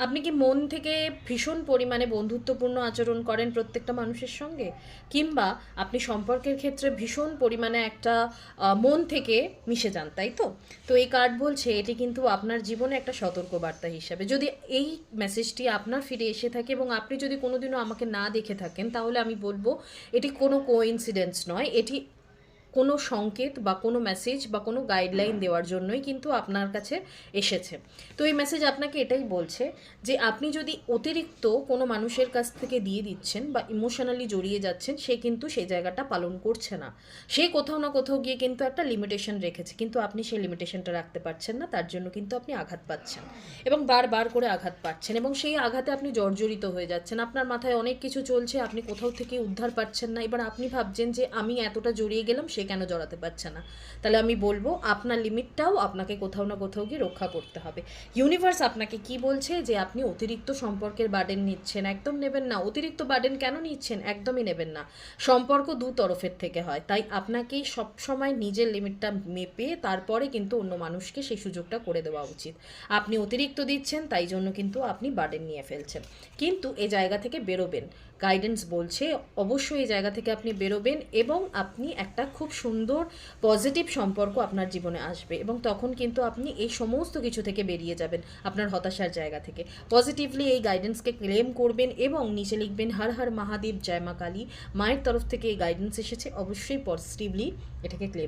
আপনি কি মন থেকে ভীষণ পরিমাণে বন্ধুত্বপূর্ণ আচরণ করেন প্রত্যেকটা মানুষের সঙ্গে? কিংবা আপনি সম্পর্কের ক্ষেত্রে ভীষণ পরিমাণে একটা মন থেকে মিশে যান, তাই তো? তো এই কার্ড বলছে এটি কিন্তু আপনার জীবনে একটা সতর্কবার্তা হিসাবে। যদি এই মেসেজটি আপনার ফিরে এসে থাকে এবং আপনি যদি কোনোদিনও আমাকে না দেখে থাকেন, তাহলে আমি বলব এটি কোনো কোইন্সিডেন্স নয়। এটি কোনো সংকেত বা কোনো মেসেজ বা কোনো গাইডলাইন দেওয়ার জন্যই কিন্তু আপনার কাছে এসেছে। তো এই মেসেজ আপনাকে এটাই বলছে যে আপনি যদি অতিরিক্ত কোনো মানুষের কাছ থেকে দিয়ে দিচ্ছেন বা ইমোশনালি জড়িয়ে যাচ্ছেন, সে কিন্তু সেই জায়গাটা পালন করছে না। সে কোথাও না কোথাও গিয়ে কিন্তু একটা লিমিটেশন রেখেছে, কিন্তু আপনি সেই লিমিটেশনটা রাখতে পারছেন না। তার জন্য কিন্তু আপনি আঘাত পাচ্ছেন এবং বারবার করে আঘাত পাচ্ছেন এবং সেই আঘাতে আপনি জর্জরিত হয়ে যাচ্ছেন। আপনার মাথায় অনেক কিছু চলছে, আপনি কোথাও থেকে উদ্ধার পাচ্ছেন না। এবার আপনি ভাবছেন যে আমি এতটা জড়িয়ে গেলাম, সে কেন জড়াতে পারছে না? তাহলে আমি বলবো আপনার লিমিটটাও আপনাকে কোথাও না কোথাও গিয়ে রক্ষা করতে হবে। ইউনিভার্স আপনাকে কি বলছে যে আপনি অতিরিক্ত সম্পর্কের বার্ডেন নিচ্ছেন, একদম নেবেন না। অতিরিক্ত বার্ডেন কেন নিচ্ছেন? একদমই নেবেন না। সম্পর্ক দু তরফের থেকে হয়, তাই আপনাকেই সবসময় নিজের লিমিটটা মেপে তারপরে কিন্তু অন্য মানুষকে সেই সুযোগটা করে দেওয়া উচিত। আপনি অতিরিক্ত দিচ্ছেন, তাই জন্য কিন্তু আপনি বার্ডেন নিয়ে ফেলছেন। কিন্তু এই জায়গা থেকে বেরোবেন, গাইডেন্স বলছে অবশ্যই এই জায়গা থেকে আপনি বেরোবেন এবং আপনি একটা খুব সুন্দর পজিটিভ সম্পর্ক আপনার জীবনে আসবে এবং তখন কিন্তু আপনি এই সমস্ত কিছু থেকে বেরিয়ে যাবেন, আপনার হতাশার জায়গা থেকে। পজিটিভলি এই গাইডেন্সকে ক্লেম করবেন এবং নিচে লিখবেন হর হর মহাদেব জয় মা কালী। মায়ের তরফ থেকে এই গাইডেন্স এসেছে, অবশ্যই পজিটিভলি এটাকে ক্লেম